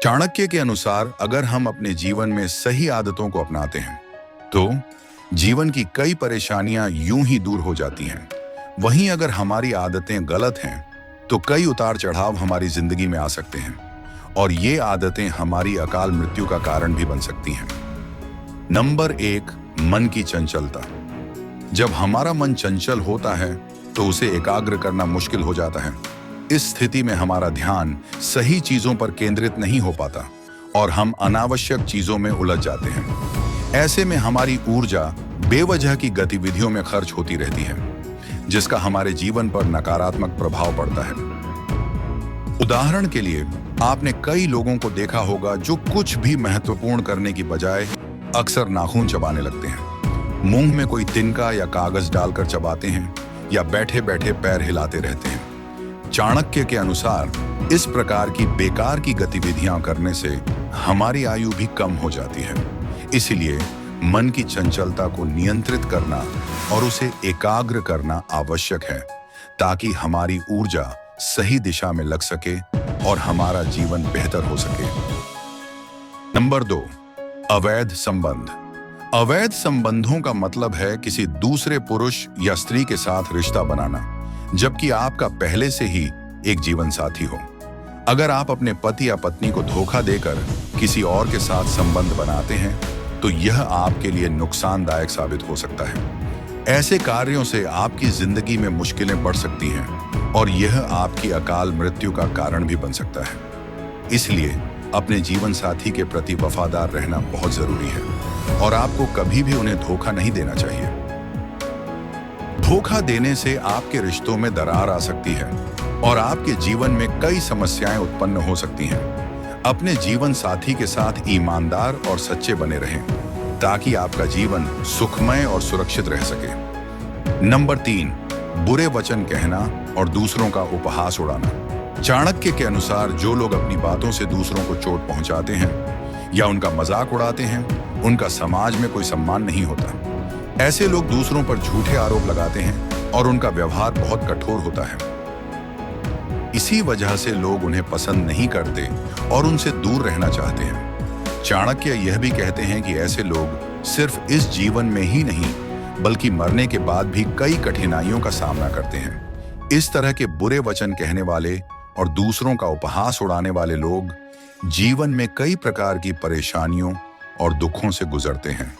चाणक्य के अनुसार अगर हम अपने जीवन में सही आदतों को अपनाते हैं तो जीवन की कई परेशानियां यूं ही दूर हो जाती हैं। वहीं अगर हमारी आदतें गलत हैं तो कई उतार चढ़ाव हमारी जिंदगी में आ सकते हैं और ये आदतें हमारी अकाल मृत्यु का कारण भी बन सकती हैं। नंबर 1, मन की चंचलता। जब हमारा मन चंचल होता है तो उसे एकाग्र करना मुश्किल हो जाता है। इस स्थिति में हमारा ध्यान सही चीजों पर केंद्रित नहीं हो पाता और हम अनावश्यक चीजों में उलझ जाते हैं। ऐसे में हमारी ऊर्जा बेवजह की गतिविधियों में खर्च होती रहती है, जिसका हमारे जीवन पर नकारात्मक प्रभाव पड़ता है। उदाहरण के लिए, आपने कई लोगों को देखा होगा जो कुछ भी महत्वपूर्ण करने की बजाय अक्सर नाखून चबाने लगते हैं, मुंह में कोई तिनका या कागज डालकर चबाते हैं या बैठे बैठे पैर हिलाते रहते हैं। चाणक्य के अनुसार इस प्रकार की बेकार की गतिविधियां करने से हमारी आयु भी कम हो जाती है। इसलिए मन की चंचलता को नियंत्रित करना और उसे एकाग्र करना आवश्यक है ताकि हमारी ऊर्जा सही दिशा में लग सके और हमारा जीवन बेहतर हो सके। नंबर 2, अवैध संबंध। अवैध संबंधों का मतलब है किसी दूसरे पुरुष या स्त्री के साथ रिश्ता बनाना, जबकि आपका पहले से ही एक जीवन साथी हो। अगर आप अपने पति या पत्नी को धोखा देकर किसी और के साथ संबंध बनाते हैं तो यह आपके लिए नुकसानदायक साबित हो सकता है। ऐसे कार्यों से आपकी जिंदगी में मुश्किलें बढ़ सकती हैं और यह आपकी अकाल मृत्यु का कारण भी बन सकता है। इसलिए अपने जीवन साथी के प्रति वफादार रहना बहुत जरूरी है और आपको कभी भी उन्हें धोखा नहीं देना चाहिए। धोखा देने से आपके रिश्तों में दरार आ सकती है और आपके जीवन में कई समस्याएं उत्पन्न हो सकती हैं। अपने जीवन साथी के साथ ईमानदार और सच्चे बने रहें ताकि आपका जीवन सुखमय और सुरक्षित रह सके। नंबर 3, बुरे वचन कहना और दूसरों का उपहास उड़ाना। चाणक्य के अनुसार जो लोग अपनी बातों से दूसरों को चोट पहुंचाते हैं या उनका मजाक उड़ाते हैं, उनका समाज में कोई सम्मान नहीं होता। ऐसे लोग दूसरों पर झूठे आरोप लगाते हैं और उनका व्यवहार बहुत कठोर होता है। इसी वजह से लोग उन्हें पसंद नहीं करते और उनसे दूर रहना चाहते हैं। चाणक्य यह भी कहते हैं कि ऐसे लोग सिर्फ इस जीवन में ही नहीं बल्कि मरने के बाद भी कई कठिनाइयों का सामना करते हैं। इस तरह के बुरे वचन कहने वाले और दूसरों का उपहास उड़ाने वाले लोग जीवन में कई प्रकार की परेशानियों और दुखों से गुजरते हैं।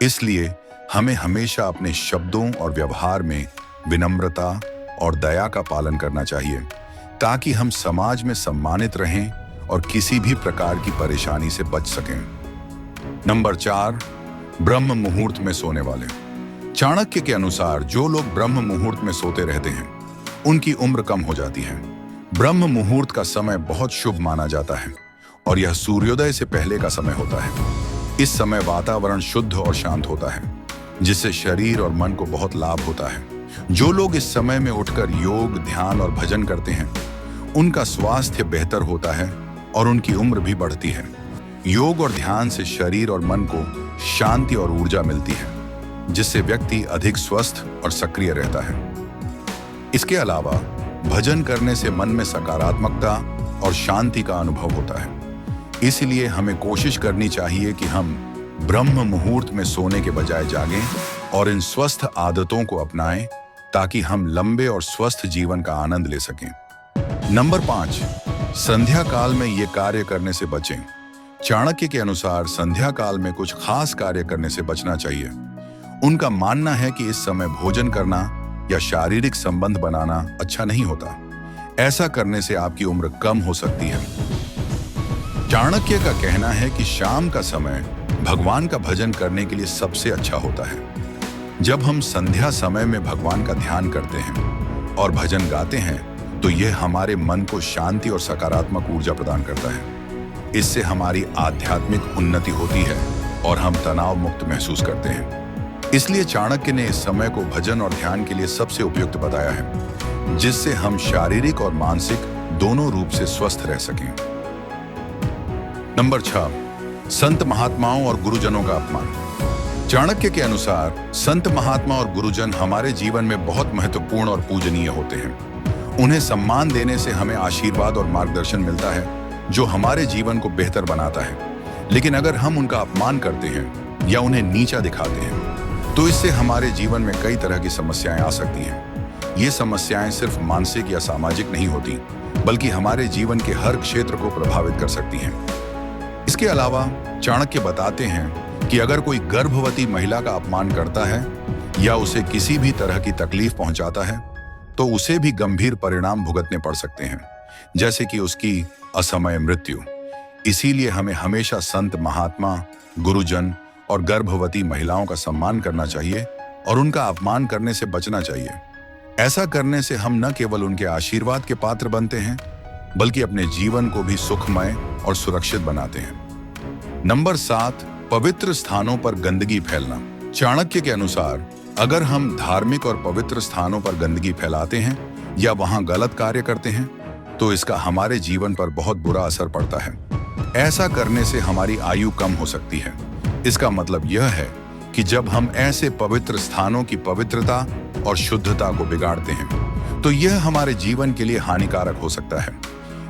इसलिए हमें हमेशा अपने शब्दों और व्यवहार में विनम्रता और दया का पालन करना चाहिए ताकि हम समाज में सम्मानित रहें और किसी भी प्रकार की परेशानी से बच सकें। नंबर 4, ब्रह्म मुहूर्त में सोने वाले। चाणक्य के अनुसार जो लोग ब्रह्म मुहूर्त में सोते रहते हैं उनकी उम्र कम हो जाती है। ब्रह्म मुहूर्त का समय बहुत शुभ माना जाता है और यह सूर्योदय से पहले का समय होता है। इस समय वातावरण शुद्ध और शांत होता है, जिससे शरीर और मन को बहुत लाभ होता है। जो लोग इस समय में उठकर योग, ध्यान और भजन करते हैं उनका स्वास्थ्य बेहतर होता है और उनकी उम्र भी बढ़ती है। योग और ध्यान से शरीर और मन को शांति और ऊर्जा मिलती है, जिससे व्यक्ति अधिक स्वस्थ और सक्रिय रहता है। इसके अलावा भजन करने से मन में सकारात्मकता और शांति का अनुभव होता है। इसलिए हमें कोशिश करनी चाहिए कि हम ब्रह्म मुहूर्त में सोने के बजाय जागें और इन स्वस्थ आदतों को अपनाएं ताकि हम लंबे और स्वस्थ जीवन का आनंद ले सकें। नंबर 5, संध्या काल में ये कार्य करने से बचें। चाणक्य के अनुसार संध्या काल में कुछ खास कार्य करने से बचना चाहिए। उनका मानना है कि इस समय भोजन करना या शारीरिक संबंध बनाना अच्छा नहीं होता। ऐसा करने से आपकी उम्र कम हो सकती है। चाणक्य का कहना है कि शाम का समय भगवान का भजन करने के लिए सबसे अच्छा होता है। जब हम संध्या समय में भगवान का ध्यान करते हैं और भजन गाते हैं तो यह हमारे मन को शांति और सकारात्मक ऊर्जा प्रदान करता है। इससे हमारी आध्यात्मिक उन्नति होती है और हम तनाव मुक्त महसूस करते हैं। इसलिए चाणक्य ने इस समय को भजन और ध्यान के लिए सबसे उपयुक्त बताया है, जिससे हम शारीरिक और मानसिक दोनों रूप से स्वस्थ रह सकें। नंबर 6, संत महात्माओं और गुरुजनों का अपमान। चाणक्य के अनुसार संत महात्मा और गुरुजन हमारे जीवन में बहुत महत्वपूर्ण और पूजनीय होते हैं। उन्हें सम्मान देने से हमें आशीर्वाद और मार्गदर्शन मिलता है जो हमारे जीवन को बेहतर बनाता है। लेकिन अगर हम उनका अपमान करते हैं या उन्हें नीचा दिखाते हैं तो इससे हमारे जीवन में कई तरह की समस्याएं आ सकती हैं। ये समस्याएं सिर्फ मानसिक या सामाजिक नहीं होती, बल्कि हमारे जीवन के हर क्षेत्र को प्रभावित कर सकती हैं। इसके अलावा चाणक्य बताते हैं कि अगर कोई गर्भवती महिला का अपमान करता है या उसे किसी भी तरह की तकलीफ पहुंचाता है तो उसे भी गंभीर परिणाम भुगतने पड़ सकते हैं, जैसे कि उसकी असमय मृत्यु। इसीलिए हमें हमेशा संत, महात्मा, गुरुजन और गर्भवती महिलाओं का सम्मान करना चाहिए और उनका अपमान करने से बचना चाहिए। ऐसा करने से हम न केवल उनके आशीर्वाद के पात्र बनते हैं, बल्कि अपने जीवन को भी सुखमय और सुरक्षित बनाते हैं। नंबर 7, पवित्र स्थानों पर गंदगी फैलना। चाणक्य के अनुसार अगर हम धार्मिक और पवित्र स्थानों पर गंदगी फैलाते हैं या वहां गलत कार्य करते हैं तो इसका हमारे जीवन पर बहुत बुरा असर पड़ता है। ऐसा करने से हमारी आयु कम हो सकती है। इसका मतलब यह है कि जब हम ऐसे पवित्र स्थानों की पवित्रता और शुद्धता को बिगाड़ते हैं तो यह हमारे जीवन के लिए हानिकारक हो सकता है।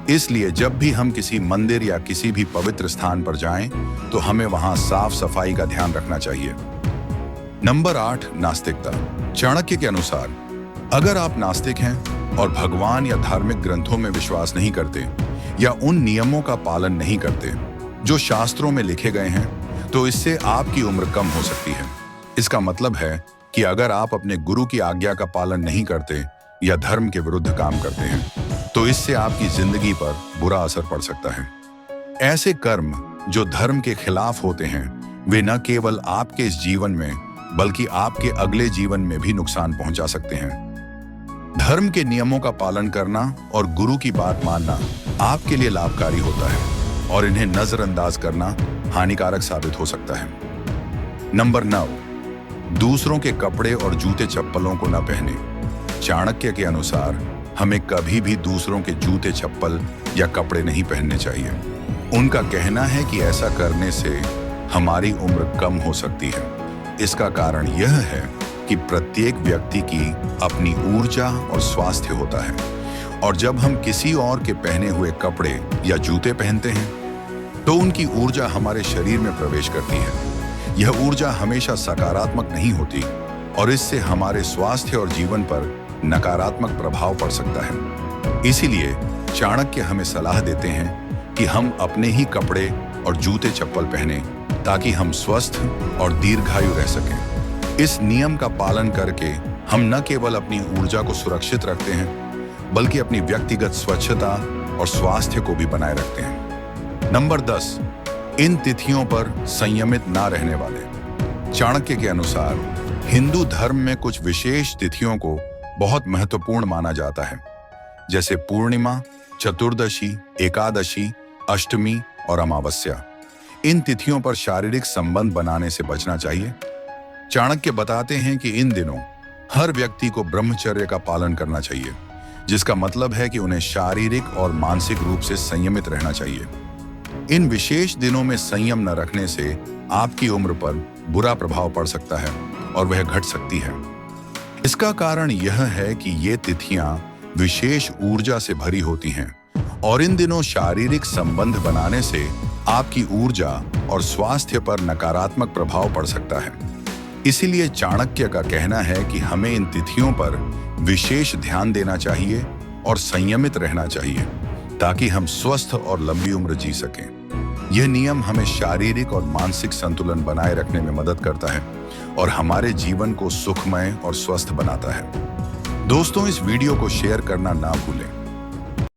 इसलिए जब भी हम किसी मंदिर या किसी भी पवित्र स्थान पर जाएं तो हमें वहां साफ सफाई का ध्यान रखना चाहिए। नंबर 8, नास्तिकता। चाणक्य के अनुसार अगर आप नास्तिक हैं और भगवान या धार्मिक ग्रंथों में विश्वास नहीं करते या उन नियमों का पालन नहीं करते जो शास्त्रों में लिखे गए हैं तो इससे आपकी उम्र कम हो सकती है। इसका मतलब है कि अगर आप अपने गुरु की आज्ञा का पालन नहीं करते या धर्म के विरुद्ध काम करते हैं तो इससे आपकी जिंदगी पर बुरा असर पड़ सकता है। ऐसे कर्म जो धर्म के खिलाफ होते हैं वे न केवल आपके इस जीवन में बल्कि आपके अगले जीवन में भी नुकसान पहुंचा सकते हैं। धर्म के नियमों का पालन करना और गुरु की बात मानना आपके लिए लाभकारी होता है और इन्हें नजरअंदाज करना हानिकारक साबित हो सकता है। नंबर 9, दूसरों के कपड़े और जूते चप्पलों को न पहने। चाणक्य के अनुसार हमें कभी भी दूसरों के जूते, चप्पल या कपड़े नहीं पहनने चाहिए। उनका कहना है कि ऐसा करने से हमारी उम्र कम हो सकती है। इसका कारण यह है कि प्रत्येक व्यक्ति की अपनी ऊर्जा और स्वास्थ्य होता है और जब हम किसी और के पहने हुए कपड़े या जूते पहनते हैं तो उनकी ऊर्जा हमारे शरीर में प्रवेश करती है। यह ऊर्जा हमेशा सकारात्मक नहीं होती और इससे हमारे स्वास्थ्य और जीवन पर नकारात्मक प्रभाव पड़ सकता है। इसीलिए चाणक्य हमें सलाह देते हैं कि हम अपने ही कपड़े और जूते चप्पल पहने ताकि हम स्वस्थ और दीर्घायु रह सकें। इस नियम का पालन करके हम न केवल अपनी ऊर्जा को सुरक्षित रखते हैं बल्कि अपनी व्यक्तिगत स्वच्छता और स्वास्थ्य को भी बनाए रखते हैं। नंबर 10, इन तिथियों पर संयमित ना रहने वाले। चाणक्य के अनुसार हिंदू धर्म में कुछ विशेष तिथियों को बहुत महत्वपूर्ण माना जाता है, जैसे पूर्णिमा, चतुर्दशी, एकादशी, अष्टमी और अमावस्या। इन तिथियों पर शारीरिक संबंध बनाने से बचना चाहिए। चाणक्य बताते हैं कि इन दिनों हर व्यक्ति को ब्रह्मचर्य का पालन करना चाहिए, जिसका मतलब है कि उन्हें शारीरिक और मानसिक रूप से संयमित रहना चाहिए। इन विशेष दिनों में संयम न रखने से आपकी उम्र पर बुरा प्रभाव पड़ सकता है और वह घट सकती है। इसका कारण यह है कि ये तिथियां विशेष ऊर्जा से भरी होती हैं और इन दिनों शारीरिक संबंध बनाने से आपकी ऊर्जा और स्वास्थ्य पर नकारात्मक प्रभाव पड़ सकता है। इसीलिए चाणक्य का कहना है कि हमें इन तिथियों पर विशेष ध्यान देना चाहिए और संयमित रहना चाहिए ताकि हम स्वस्थ और लंबी उम्र जी सकें। यह नियम हमें शारीरिक और मानसिक संतुलन बनाए रखने में मदद करता है और हमारे जीवन को सुखमय और स्वस्थ बनाता है। दोस्तों, इस वीडियो को शेयर करना ना भूलें